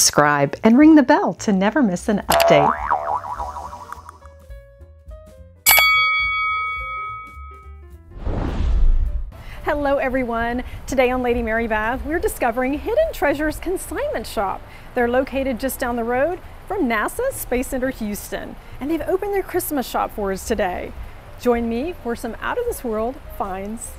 subscribe, and ring the bell to never miss an update. Hello everyone! Today on Lady Mary Bath, we're discovering Hidden Treasures Consignment Shop. They're located just down the road from NASA's Space Center Houston, and they've opened their Christmas shop for us today. Join me for some out-of-this-world finds.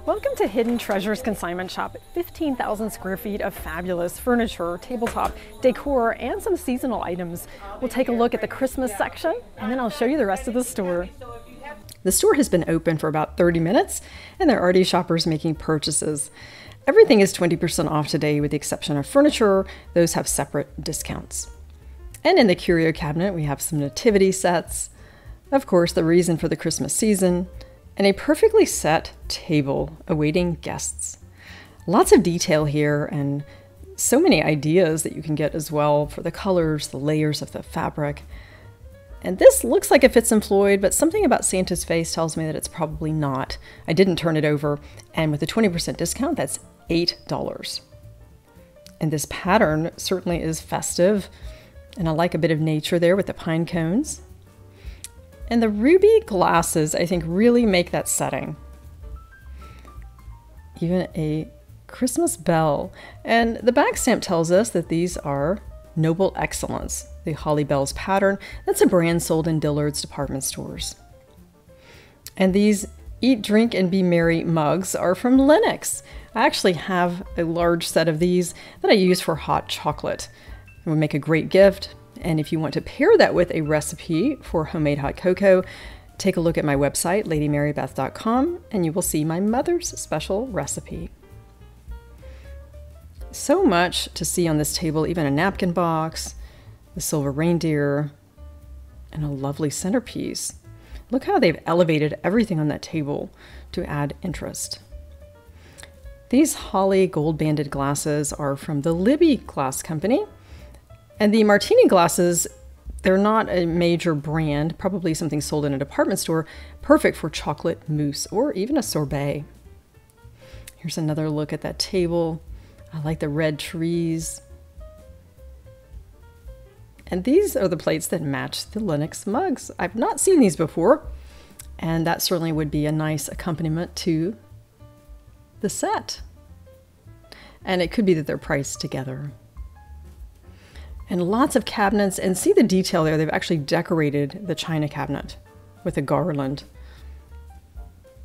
Welcome to Hidden Treasures Consignment Shop. 15,000 square feet of fabulous furniture, tabletop, decor, and some seasonal items. We'll take a look at the Christmas section, and then I'll show you the rest of the store. The store has been open for about 30 minutes, and there are already shoppers making purchases. Everything is 20% off today with the exception of furniture. Those have separate discounts. And in the curio cabinet, we have some nativity sets. Of course, the reason for the Christmas season, and a perfectly set table awaiting guests. Lots of detail here and so many ideas that you can get as well for the colors, the layers of the fabric. And this looks like it fits in Floyd, but something about Santa's face tells me that it's probably not. I didn't turn it over, and with a 20% discount, that's $8. And this pattern certainly is festive, and I like a bit of nature there with the pine cones. And the ruby glasses, I think, really make that setting. Even a Christmas bell. And the back stamp tells us that these are Noble Excellence, the Holly Bells pattern. That's a brand sold in Dillard's department stores. And these Eat, Drink, and Be Merry mugs are from Lenox. I actually have a large set of these that I use for hot chocolate. It would make a great gift. And if you want to pair that with a recipe for homemade hot cocoa, take a look at my website, ladymarybeth.com, and you will see my mother's special recipe. So much to see on this table, even a napkin box, the silver reindeer, and a lovely centerpiece. Look how they've elevated everything on that table to add interest. These holly gold-banded glasses are from the Libby Glass Company. And the martini glasses, they're not a major brand, probably something sold in a department store, perfect for chocolate mousse or even a sorbet. Here's another look at that table. I like the red trees. And these are the plates that match the Lenox mugs. I've not seen these before, and that certainly would be a nice accompaniment to the set. And it could be that they're priced together. And lots of cabinets, and see the detail there. They've actually decorated the china cabinet with a garland.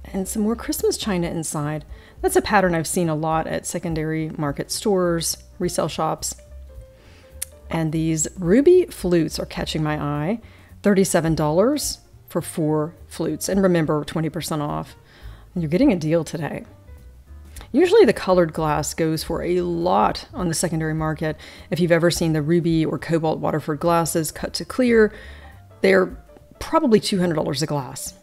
And some more Christmas china inside. That's a pattern I've seen a lot at secondary market stores, resale shops. And these ruby flutes are catching my eye. $37 for 4 flutes. And remember, 20% off. And you're getting a deal today. Usually the colored glass goes for a lot on the secondary market. If you've ever seen the ruby or cobalt Waterford glasses cut to clear, they're probably $200 a glass.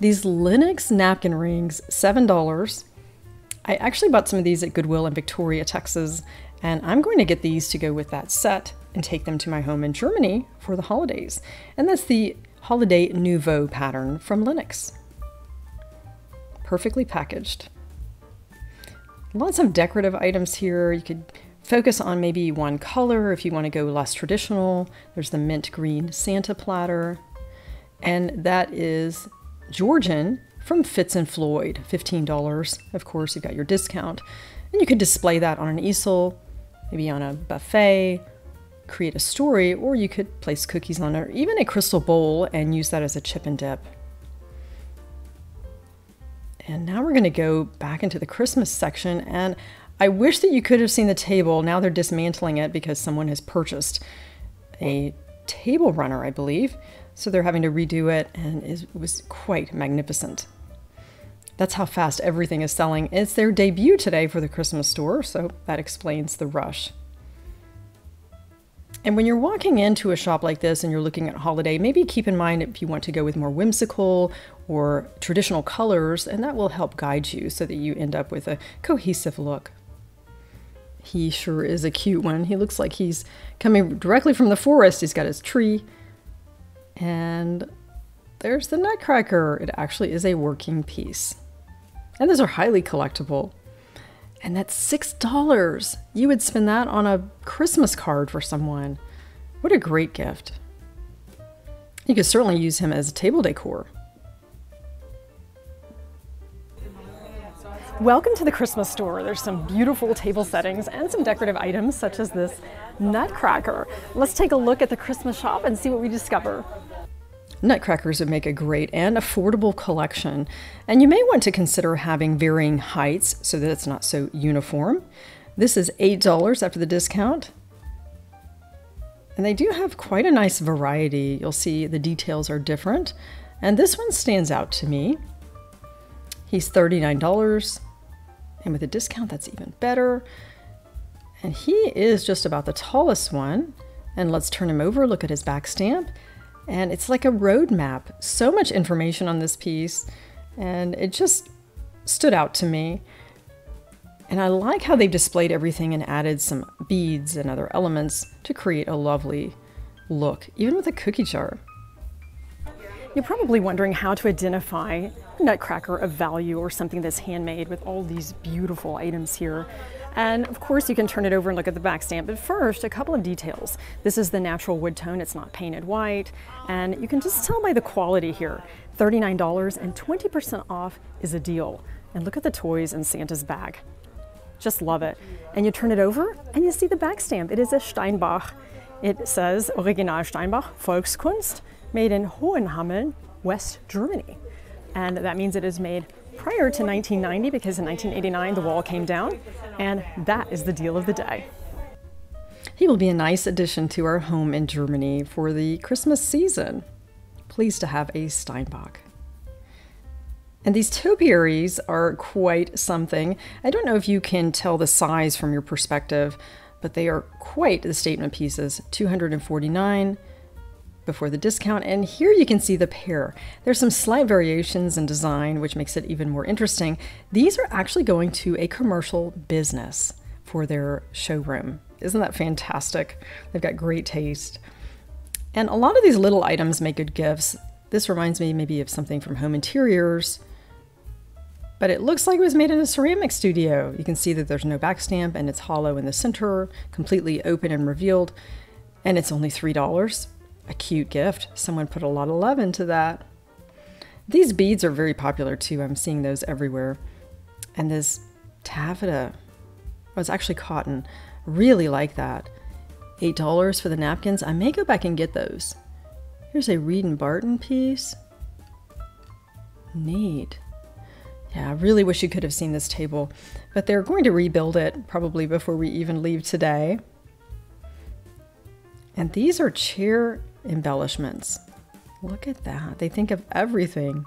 These Lenox napkin rings, $7. I actually bought some of these at Goodwill in Victoria, Texas, and I'm going to get these to go with that set and take them to my home in Germany for the holidays. And that's the Holiday Nouveau pattern from Lenox. Perfectly packaged. Lots of decorative items here. You could focus on maybe one color if you want to go less traditional. There's the mint green Santa platter. And that is Georgian from Fitz & Floyd, $15. Of course, you've got your discount. And you could display that on an easel, maybe on a buffet, create a story, or you could place cookies on it, or even a crystal bowl and use that as a chip and dip. And now we're going to go back into the Christmas section, and I wish that you could have seen the table. Now they're dismantling it because someone has purchased a table runner, I believe. So they're having to redo it, and it was quite magnificent. That's how fast everything is selling. It's their debut today for the Christmas store, so that explains the rush. And when you're walking into a shop like this and you're looking at holiday, maybe keep in mind if you want to go with more whimsical or traditional colors, and that will help guide you so that you end up with a cohesive look. He sure is a cute one. He looks like he's coming directly from the forest. He's got his tree. And there's the nutcracker. It actually is a working piece. And those are highly collectible. And that's $6. You would spend that on a Christmas card for someone. What a great gift. You could certainly use him as a table decor. Welcome to the Christmas store. There's some beautiful table settings and some decorative items such as this nutcracker. Let's take a look at the Christmas shop and see what we discover. Nutcrackers would make a great and affordable collection, and you may want to consider having varying heights so that it's not so uniform. This is $8 after the discount. And they do have quite a nice variety. You'll see the details are different, and this one stands out to me. He's $39, and with a discount that's even better. And he is just about the tallest one. And let's turn him over, look at his back stamp. And it's like a road map. So much information on this piece, and it just stood out to me. And I like how they've displayed everything and added some beads and other elements to create a lovely look, even with a cookie jar. You're probably wondering how to identify a nutcracker of value or something that's handmade with all these beautiful items here. And of course you can turn it over and look at the back stamp, but first a couple of details. This is the natural wood tone, it's not painted white, and you can just tell by the quality here. $39 and 20% off is a deal. And look at the toys in Santa's bag. Just love it. And you turn it over and you see the back stamp. It is a Steinbach. It says Original Steinbach Volkskunst, made in Hohenhameln, West Germany. And that means it is made prior to 1990 because in 1989 the wall came down, and that is the deal of the day. He will be a nice addition to our home in Germany for the Christmas season. Pleased to have a Steinbach. And these topiaries are quite something. I don't know if you can tell the size from your perspective, but they are quite the statement pieces. $249 before the discount, and here you can see the pair. There's some slight variations in design, which makes it even more interesting. These are actually going to a commercial business for their showroom. Isn't that fantastic? They've got great taste. And a lot of these little items make good gifts. This reminds me maybe of something from Home Interiors, but it looks like it was made in a ceramic studio. You can see that there's no back stamp and it's hollow in the center, completely open and revealed, and it's only $3. A cute gift. Someone put a lot of love into that. These beads are very popular too. I'm seeing those everywhere. And this taffeta, oh, it's actually cotton. Really like that. $8 for the napkins. I may go back and get those. Here's a Reed and Barton piece. Neat. Yeah, I really wish you could have seen this table, but they're going to rebuild it probably before we even leave today. And these are chair embellishments. Look at that. They think of everything.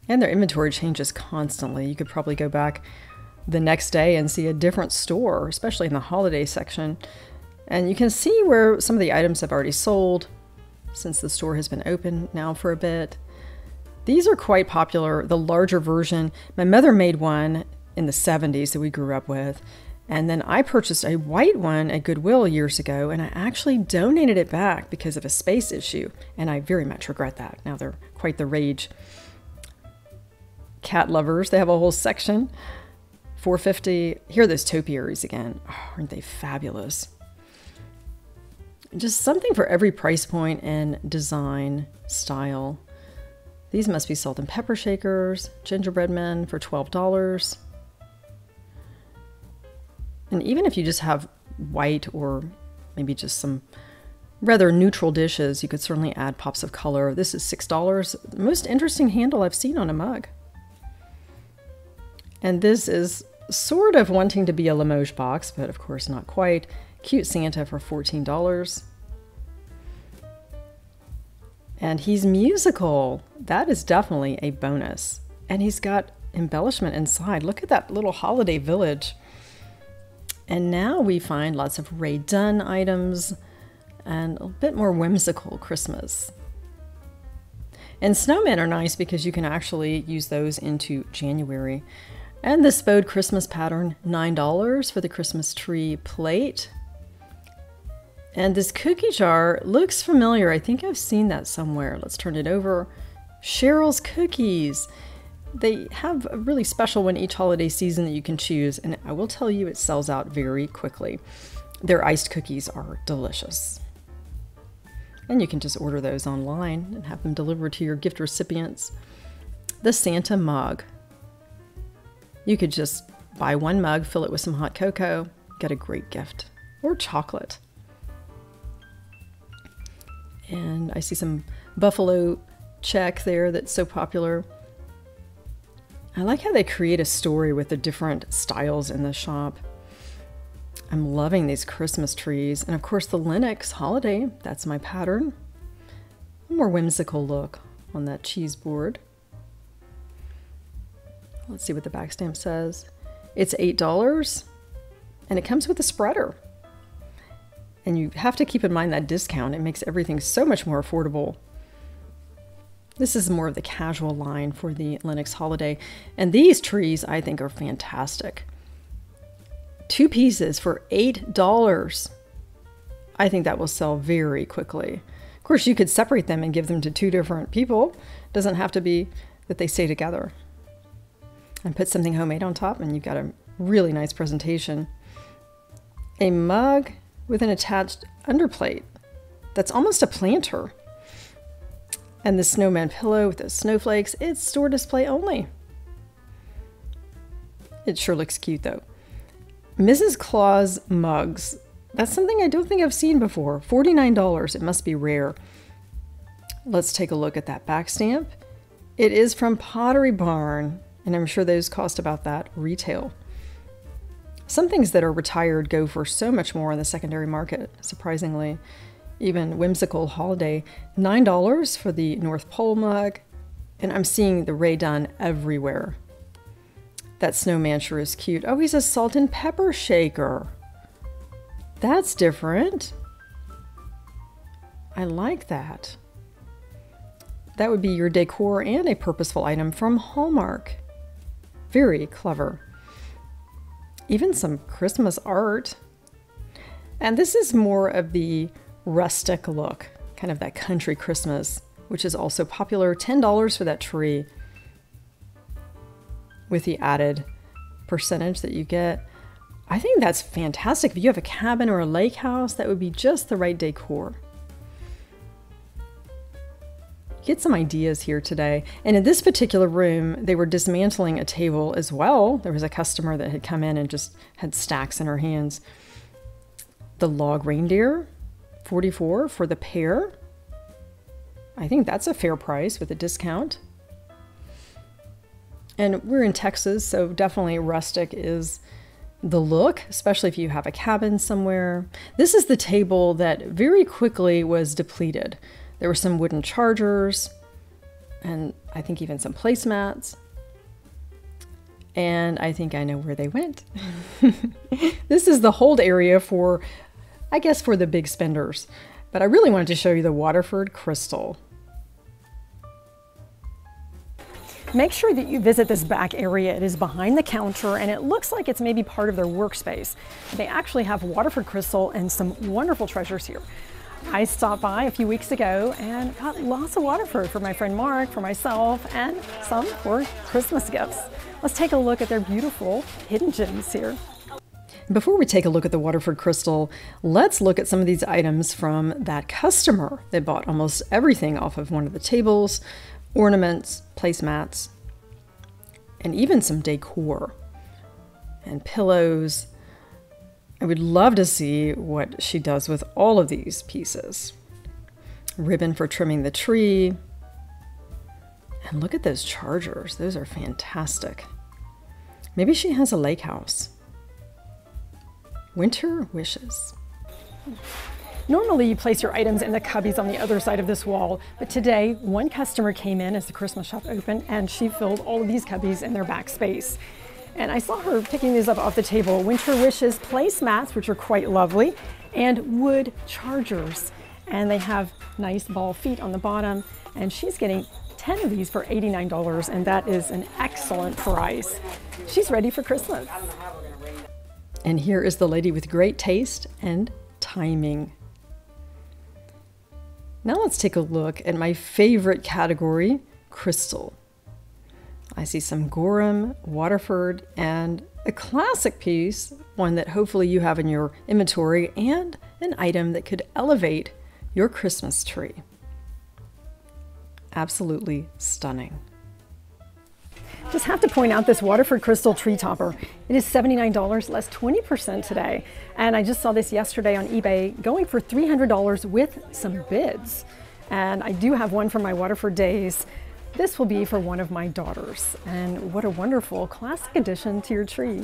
And their inventory changes constantly. You could probably go back the next day and see a different store, especially in the holiday section. And you can see where some of the items have already sold since the store has been open now for a bit. These are quite popular, the larger version. My mother made one in the 70s that we grew up with. And then I purchased a white one at Goodwill years ago, and I actually donated it back because of a space issue. And I very much regret that. Now they're quite the rage. Cat lovers, they have a whole section. $4.50. Here are those topiaries again. Oh, aren't they fabulous? Just something for every price point and design style. These must be salt and pepper shakers. Gingerbread men for $12. And even if you just have white or maybe just some rather neutral dishes, you could certainly add pops of color. This is $6. The most interesting handle I've seen on a mug. And this is sort of wanting to be a Limoges box, but of course not quite. Cute Santa for $14. And he's musical. That is definitely a bonus. And he's got embellishment inside. Look at that little holiday village. And now we find lots of Ray Dunn items and a bit more whimsical Christmas. And snowmen are nice because you can actually use those into January. And this bowed Christmas pattern, $9 for the Christmas tree plate. And this cookie jar looks familiar. I think I've seen that somewhere. Let's turn it over. Cheryl's Cookies. They have a really special one each holiday season that you can choose, and I will tell you it sells out very quickly. Their iced cookies are delicious. And you can just order those online and have them delivered to your gift recipients. The Santa mug. You could just buy one mug, fill it with some hot cocoa, get a great gift. Or chocolate. And I see some buffalo check there that's so popular. I like how they create a story with the different styles in the shop. I'm loving these Christmas trees. And of course the Lenox holiday, that's my pattern. A more whimsical look on that cheese board. Let's see what the back stamp says. It's $8 and it comes with a spreader. And you have to keep in mind that discount. It makes everything so much more affordable. This is more of the casual line for the Lenox holiday. And these trees I think are fantastic. 2 pieces for $8. I think that will sell very quickly. Of course, you could separate them and give them to 2 different people. It doesn't have to be that they stay together. And put something homemade on top and you've got a really nice presentation. A mug with an attached underplate. That's almost a planter. And the snowman pillow with the snowflakes, it's store display only. It sure looks cute though. Mrs. Claus mugs. That's something I don't think I've seen before. $49, it must be rare. Let's take a look at that back stamp. It is from Pottery Barn, and I'm sure those cost about that retail. Some things that are retired go for so much more on the secondary market, surprisingly. Even whimsical holiday, $9 for the North Pole mug, and I'm seeing the Ray Dunn everywhere. That snowman sure is cute. Oh, he's a salt and pepper shaker. That's different. I like that. That would be your decor and a purposeful item from Hallmark. Very clever. Even some Christmas art. And this is more of the rustic look, kind of that country Christmas, which is also popular. $10 for that tree with the added percentage that you get. I think that's fantastic. If you have a cabin or a lake house, that would be just the right decor. Get some ideas here today. And in this particular room, they were dismantling a table as well. There was a customer that had come in and just had stacks in her hands. The log reindeer, $44 for the pair. I think that's a fair price with a discount. And we're in Texas, so definitely rustic is the look, especially if you have a cabin somewhere. This is the table that very quickly was depleted. There were some wooden chargers, and I think even some placemats. And I think I know where they went. This is the hold area for, I guess, for the big spenders. But I really wanted to show you the Waterford crystal. Make sure that you visit this back area. It is behind the counter and it looks like it's maybe part of their workspace. They actually have Waterford crystal and some wonderful treasures here. I stopped by a few weeks ago and got lots of Waterford for my friend Mark, for myself, and some for Christmas gifts. Let's take a look at their beautiful hidden gems here. Before we take a look at the Waterford crystal, let's look at some of these items from that customer that bought almost everything off of one of the tables, ornaments, placemats, and even some decor and pillows. I would love to see what she does with all of these pieces. Ribbon for trimming the tree. And look at those chargers. Those are fantastic. Maybe she has a lake house. Winter wishes. Normally you place your items in the cubbies on the other side of this wall, but today one customer came in as the Christmas shop opened and she filled all of these cubbies in their back space. And I saw her picking these up off the table. Winter Wishes placemats, which are quite lovely, and wood chargers. And they have nice ball feet on the bottom, and she's getting 10 of these for $89, and that is an excellent price. She's ready for Christmas. And here is the lady with great taste and timing. Now let's take a look at my favorite category, crystal. I see some Gorham, Waterford, and a classic piece, one that hopefully you have in your inventory, and an item that could elevate your Christmas tree. Absolutely stunning. Just have to point out this Waterford crystal tree topper. It is $79, less 20% today. And I just saw this yesterday on eBay going for $300 with some bids. And I do have one from my Waterford days. This will be for one of my daughters. And what a wonderful classic addition to your tree.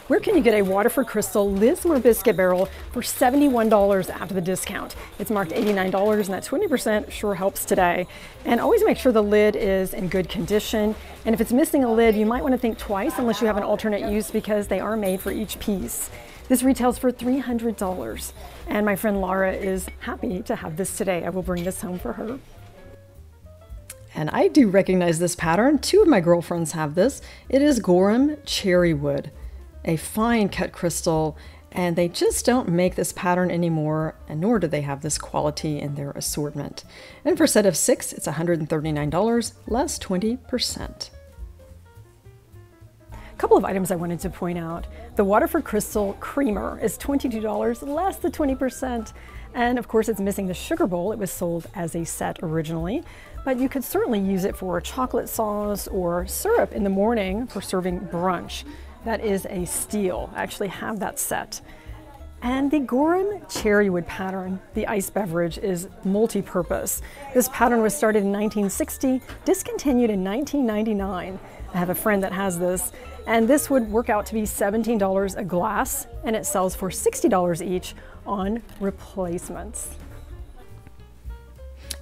Where can you get a Waterford Crystal Lismore biscuit barrel for $71 after the discount? It's marked $89 and that 20% sure helps today. And always make sure the lid is in good condition. And if it's missing a lid, you might want to think twice unless you have an alternate use because they are made for each piece. This retails for $300. And my friend Laura is happy to have this today. I will bring this home for her. And I do recognize this pattern. Two of my girlfriends have this. It is Gorham Cherry Wood, a fine cut crystal, and they just don't make this pattern anymore, and nor do they have this quality in their assortment. And for a set of 6, it's $139, less 20%. A couple of items I wanted to point out. The Waterford Crystal Creamer is $22, less than 20%. And of course it's missing the sugar bowl. It was sold as a set originally, but you could certainly use it for chocolate sauce or syrup in the morning for serving brunch. That is a steal. I actually have that set. And the Gorham Cherrywood pattern, the ice beverage, is multi-purpose. This pattern was started in 1960, discontinued in 1999. I have a friend that has this, and this would work out to be $17 a glass, and it sells for $60 each on replacements.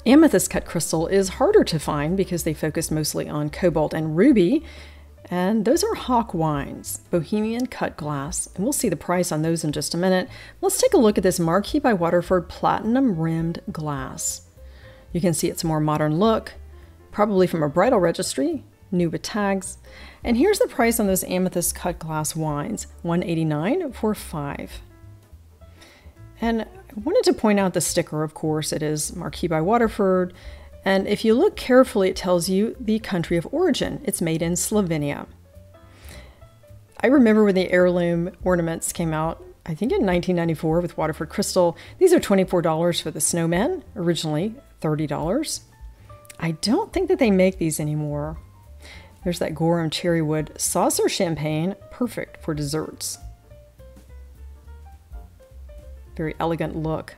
Amethyst cut crystal is harder to find because they focus mostly on cobalt and ruby. And those are Hawk wines, Bohemian cut glass, and we'll see the price on those in just a minute. Let's take a look at this Marquis by Waterford platinum rimmed glass. You can see it's a more modern look, probably from a bridal registry, new with tags. And here's the price on those amethyst cut glass wines, $189 for 5. And I wanted to point out the sticker, of course. It is Marquis by Waterford. And if you look carefully, it tells you the country of origin. It's made in Slovenia. I remember when the heirloom ornaments came out, I think in 1994 with Waterford Crystal. These are $24 for the snowman, originally $30. I don't think that they make these anymore. There's that Gorham Cherrywood saucer champagne, perfect for desserts. Very elegant look.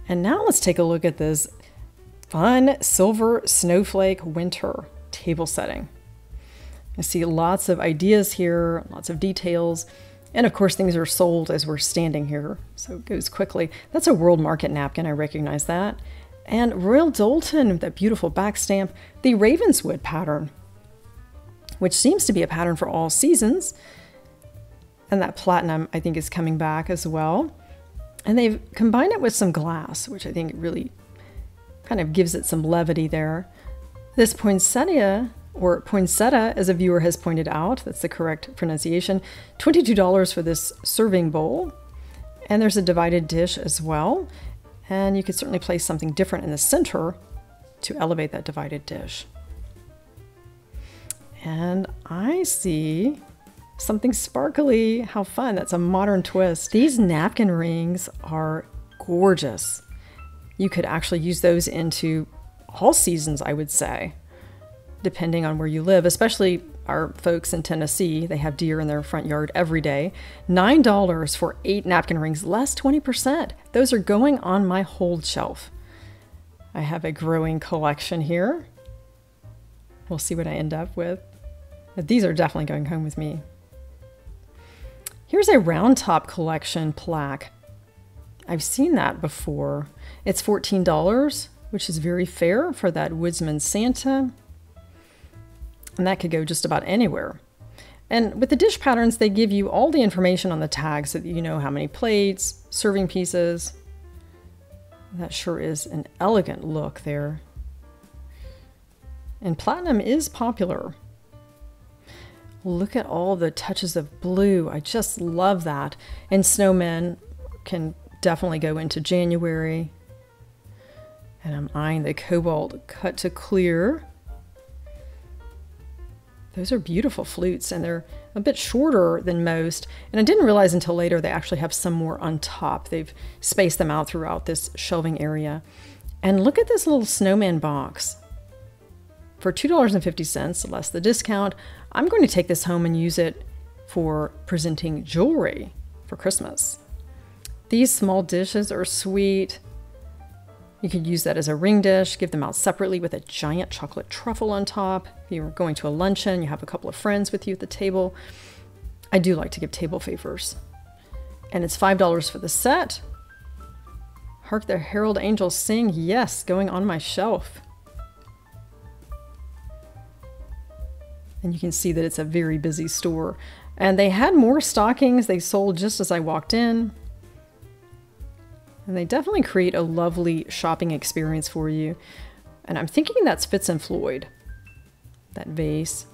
And now let's take a look at this fun silver snowflake winter table setting. I see lots of ideas here, lots of details, and of course things are sold as we're standing here, so it goes quickly. That's a World Market napkin, I recognize that. And Royal Doulton, that beautiful back stamp, the Ravenswood pattern, which seems to be a pattern for all seasons. And that platinum, I think, is coming back as well. And they've combined it with some glass, which I think really kind of gives it some levity there. This poinsettia, or poinsettia, as a viewer has pointed out, that's the correct pronunciation, $22 for this serving bowl. And there's a divided dish as well. And you could certainly place something different in the center to elevate that divided dish. And I see something sparkly. How fun. That's a modern twist. These napkin rings are gorgeous. You could actually use those into all seasons, I would say, depending on where you live, especially our folks in Tennessee. They have deer in their front yard every day. $9 for 8 napkin rings, less 20%. Those are going on my hold shelf. I have a growing collection here. We'll see what I end up with. But these are definitely going home with me. Here's a round top collection plaque. I've seen that before. It's $14, which is very fair for that Woodsman Santa. And that could go just about anywhere. And with the dish patterns, they give you all the information on the tag so that you know how many plates, serving pieces. That sure is an elegant look there. And platinum is popular. Look at all the touches of blue. I just love that. And snowmen can definitely go into January. And I'm eyeing the cobalt cut to clear. Those are beautiful flutes, and they're a bit shorter than most. And I didn't realize until later they actually have some more on top. They've spaced them out throughout this shelving area. And look at this little snowman box. For $2.50, less the discount, I'm going to take this home and use it for presenting jewelry for Christmas. These small dishes are sweet. You could use that as a ring dish, give them out separately with a giant chocolate truffle on top. If you're going to a luncheon, you have a couple of friends with you at the table. I do like to give table favors. And it's $5 for the set. Hark the herald angels sing. Yes, going on my shelf. And you can see that it's a very busy store. And they had more stockings. They sold just as I walked in. And they definitely create a lovely shopping experience for you. And I'm thinking that's Fitz and Floyd. That vase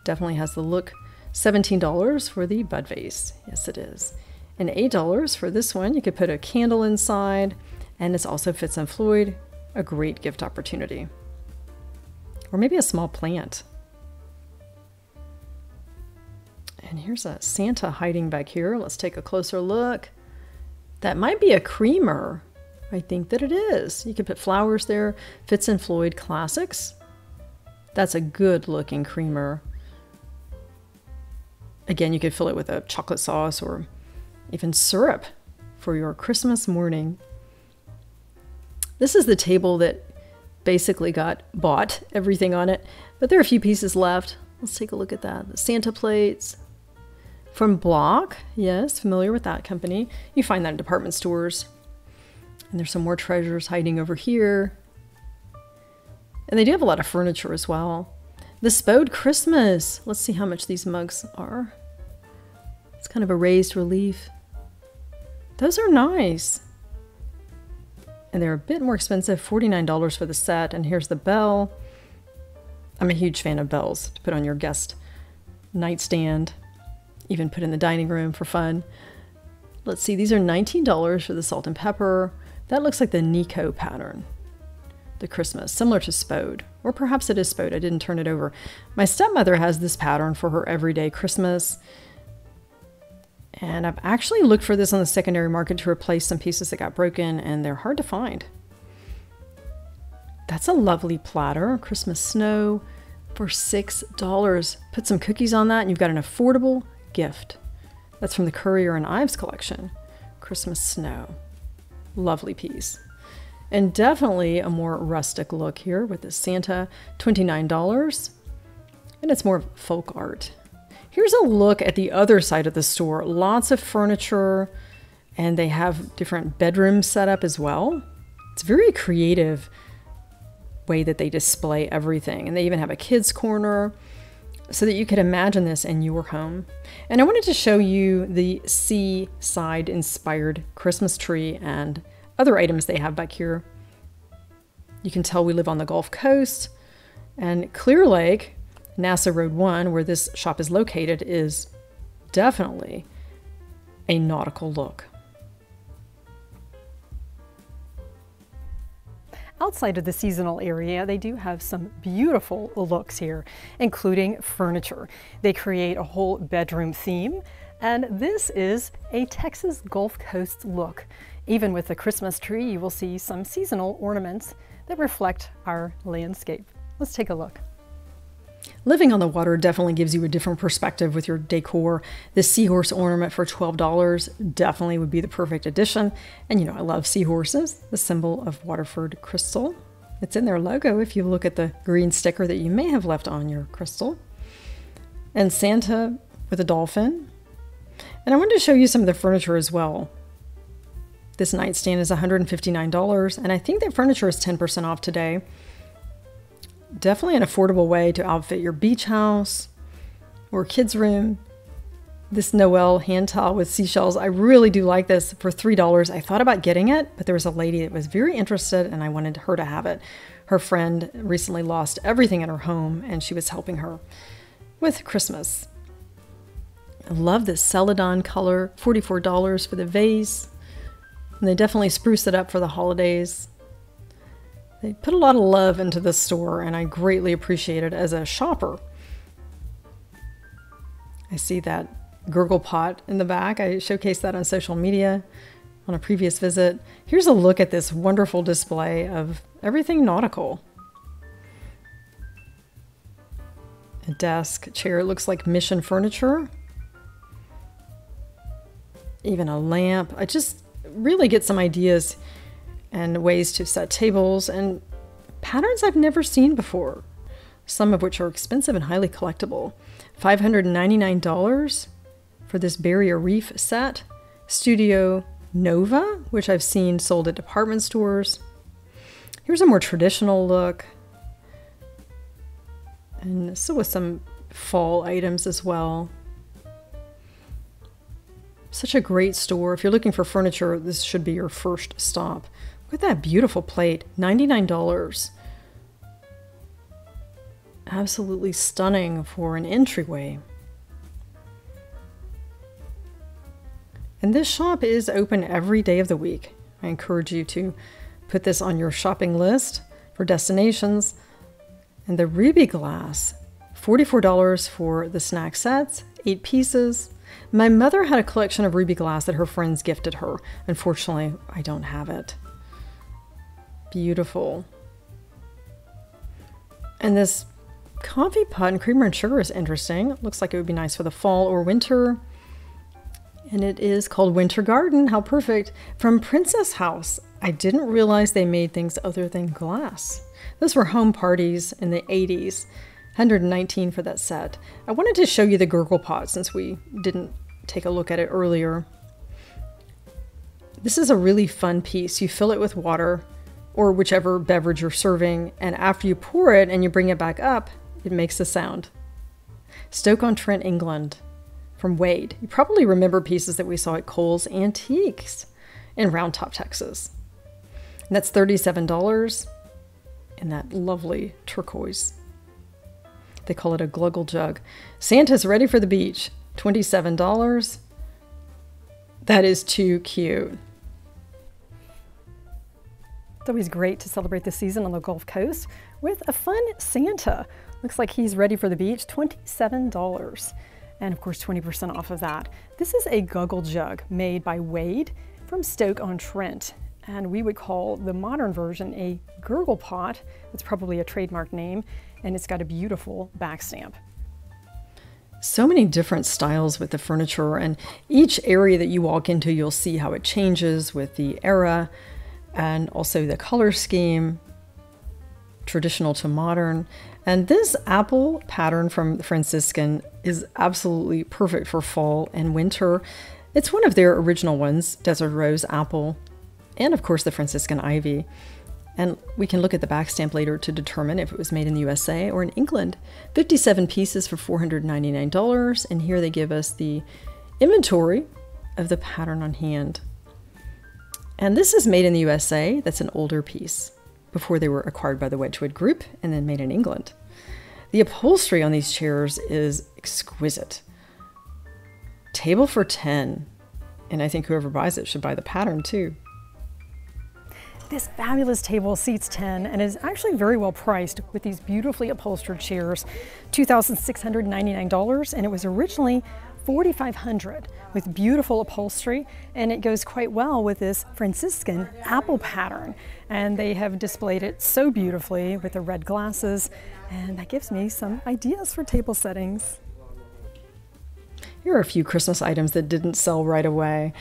definitely has the look. $17 for the bud vase. Yes, it is. And $8 for this one. You could put a candle inside. And it's also Fitz and Floyd. A great gift opportunity. Or maybe a small plant. And here's a Santa hiding back here. Let's take a closer look. That might be a creamer. I think that it is. You could put flowers there. Fitz and Floyd Classics. That's a good looking creamer. Again, you could fill it with a chocolate sauce or even syrup for your Christmas morning. This is the table that basically got bought, everything on it, but there are a few pieces left. Let's take a look at that. The Santa plates. From Block, yes, familiar with that company. You find that in department stores. And there's some more treasures hiding over here. And they do have a lot of furniture as well. The Spode Christmas. Let's see how much these mugs are. It's kind of a raised relief. Those are nice. And they're a bit more expensive, $49 for the set. And here's the bell. I'm a huge fan of bells to put on your guest nightstand. Even put in the dining room for fun. Let's see, these are $19 for the salt and pepper. That looks like the Nico pattern. The Christmas, similar to Spode. Or perhaps it is Spode, I didn't turn it over. My stepmother has this pattern for her everyday Christmas. And I've actually looked for this on the secondary market to replace some pieces that got broken, and they're hard to find. That's a lovely platter, Christmas snow, for $6. Put some cookies on that and you've got an affordable gift. That's from the Currier and Ives collection. Christmas snow. Lovely piece. And definitely a more rustic look here with the Santa, $29. And it's more folk art. Here's a look at the other side of the store. Lots of furniture, and they have different bedrooms set up as well. It's very creative way that they display everything. And they even have a kids corner so that you could imagine this in your home. And I wanted to show you the seaside inspired Christmas tree and other items they have back here. You can tell we live on the Gulf Coast, and Clear Lake, NASA Road 1, where this shop is located, is definitely a nautical look. Outside of the seasonal area, they do have some beautiful looks here, including furniture. They create a whole bedroom theme, and this is a Texas Gulf Coast look. Even with the Christmas tree, you will see some seasonal ornaments that reflect our landscape. Let's take a look. Living on the water definitely gives you a different perspective with your decor. This seahorse ornament for $12 definitely would be the perfect addition. And you know, I love seahorses, the symbol of Waterford crystal. It's in their logo if you look at the green sticker that you may have left on your crystal. And Santa with a dolphin. And I wanted to show you some of the furniture as well. This nightstand is $159, and I think that furniture is 10% off today. Definitely an affordable way to outfit your beach house or kids' room. This Noel hand towel with seashells, I really do like this for $3. I thought about getting it, but there was a lady that was very interested and I wanted her to have it. Her friend recently lost everything in her home and she was helping her with Christmas. I love this celadon color, $44 for the vase. And they definitely spruce it up for the holidays. They put a lot of love into this store and I greatly appreciate it as a shopper. I see that gurgle pot in the back. I showcased that on social media on a previous visit. Here's a look at this wonderful display of everything nautical. A desk, chair, it looks like mission furniture. Even a lamp. I just really get some ideas and ways to set tables and patterns I've never seen before, some of which are expensive and highly collectible. $599 for this barrier reef set. Studio Nova, which I've seen sold at department stores. Here's a more traditional look. And so with some fall items as well. Such a great store. If you're looking for furniture, this should be your first stop. Look at that beautiful plate, $99. Absolutely stunning for an entryway. And this shop is open every day of the week. I encourage you to put this on your shopping list for destinations. And the ruby glass, $44 for the snack sets, 8 pieces. My mother had a collection of ruby glass that her friends gifted her. Unfortunately, I don't have it. Beautiful. And this coffee pot and creamer and sugar is interesting. It looks like it would be nice for the fall or winter. And it is called Winter Garden. How perfect. From Princess House. I didn't realize they made things other than glass. Those were home parties in the 80s. $119 for that set. I wanted to show you the gurgle pot since we didn't take a look at it earlier. This is a really fun piece. You fill it with water or whichever beverage you're serving, and after you pour it and you bring it back up, it makes a sound. Stoke-on-Trent, England, from Wade. You probably remember pieces that we saw at Kohl's Antiques in Round Top, Texas. And that's $37 in that lovely turquoise. They call it a gluggle jug. Santa's ready for the beach, $27. That is too cute. It's always great to celebrate the season on the Gulf Coast with a fun Santa. Looks like he's ready for the beach, $27. And of course, 20% off of that. This is a guggle jug made by Wade from Stoke-on-Trent. And we would call the modern version a gurgle pot. It's probably a trademark name, and it's got a beautiful back stamp. So many different styles with the furniture, and each area that you walk into, you'll see how it changes with the era and also the color scheme, traditional to modern. And this apple pattern from the Franciscan is absolutely perfect for fall and winter. It's one of their original ones, Desert Rose Apple, and of course the Franciscan Ivy. And we can look at the back stamp later to determine if it was made in the USA or in England. 57 pieces for $499, and here they give us the inventory of the pattern on hand. And this is made in the USA. That's an older piece, before they were acquired by the Wedgwood Group and then made in England. The upholstery on these chairs is exquisite. Table for 10, and I think whoever buys it should buy the pattern too. This fabulous table seats 10 and is actually very well priced with these beautifully upholstered chairs, $2,699, and it was originally $4,500 with beautiful upholstery, and it goes quite well with this Franciscan apple pattern. And they have displayed it so beautifully with the red glasses, and that gives me some ideas for table settings. Here are a few Christmas items that didn't sell right away.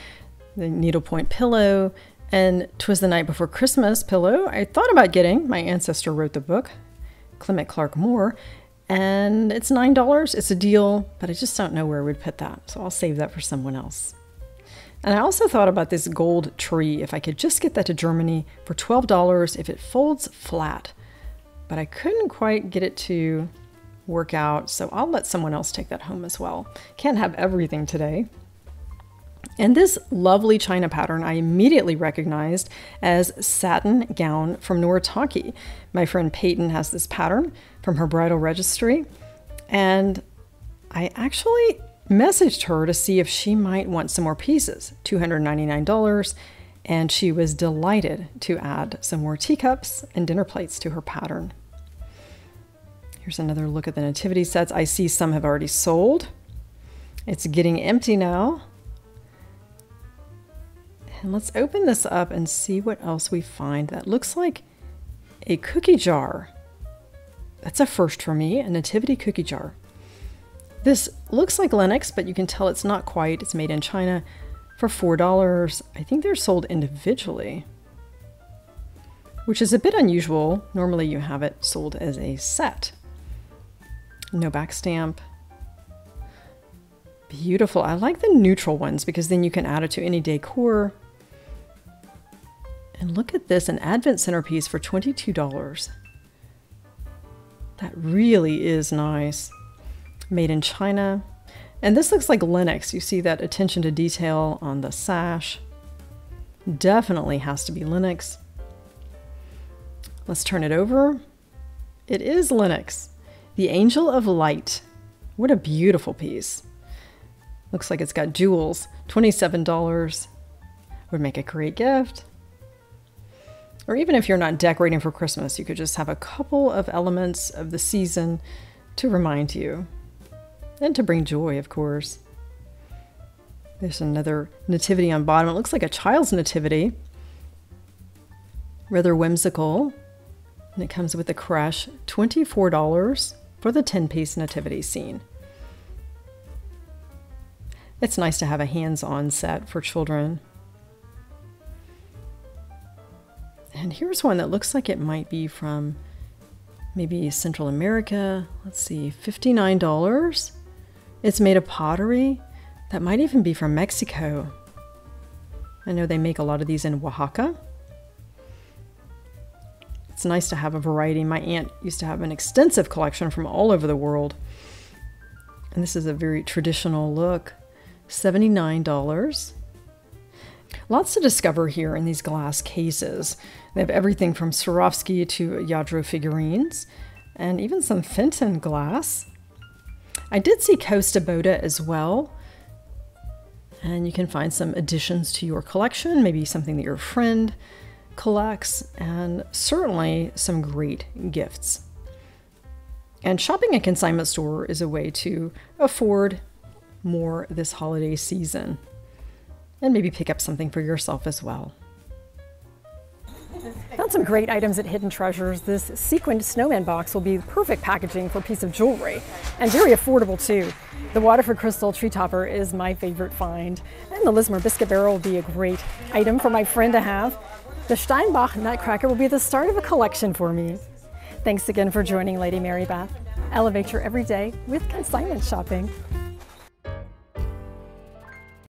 The needlepoint pillow, and 'Twas the Night Before Christmas pillow I thought about getting. My ancestor wrote the book, Clement Clark Moore, and it's $9. It's a deal, but I just don't know where I would put that, so I'll save that for someone else. And I also thought about this gold tree, if I could just get that to Germany for $12 if it folds flat. But I couldn't quite get it to work out, so I'll let someone else take that home as well. Can't have everything today. And this lovely china pattern I immediately recognized as satin gown from Noritake. My friend Peyton has this pattern from her bridal registry, and I actually messaged her to see if she might want some more pieces, $299, and she was delighted to add some more teacups and dinner plates to her pattern. Here's another look at the nativity sets. I see some have already sold. It's getting empty now. And let's open this up and see what else we find. That looks like a cookie jar. That's a first for me, a nativity cookie jar. This looks like Lenox, but you can tell it's not quite. It's made in China for $4. I think they're sold individually, which is a bit unusual. Normally you have it sold as a set. No back stamp. Beautiful. I like the neutral ones because then you can add it to any decor. And look at this, an Advent centerpiece for $22. That really is nice. Made in China. And this looks like Lenox. You see that attention to detail on the sash. Definitely has to be Lenox. Let's turn it over. It is Lenox. The Angel of Light. What a beautiful piece. Looks like it's got jewels. $27. Would make a great gift. Or even if you're not decorating for Christmas, you could just have a couple of elements of the season to remind you. And to bring joy, of course. There's another nativity on bottom. It looks like a child's nativity. Rather whimsical. And it comes with a creche. $24 for the 10-piece nativity scene. It's nice to have a hands-on set for children. And here's one that looks like it might be from maybe Central America. Let's see, $59. It's made of pottery. That might even be from Mexico. I know they make a lot of these in Oaxaca. It's nice to have a variety. My aunt used to have an extensive collection from all over the world. And this is a very traditional look. $79. Lots to discover here in these glass cases. They have everything from Swarovski to Yadro figurines, and even some Fenton glass. I did see Costa Boda as well, and you can find some additions to your collection, maybe something that your friend collects, and certainly some great gifts. And shopping at a consignment store is a way to afford more this holiday season, and maybe pick up something for yourself as well. Found some great items at Hidden Treasures. This sequined snowman box will be perfect packaging for a piece of jewelry, and very affordable too. The Waterford crystal tree topper is my favorite find, and the Lismer biscuit barrel will be a great item for my friend to have. The Steinbach nutcracker will be the start of a collection for me. Thanks again for joining Lady Mary Beth. Elevate your everyday with consignment shopping.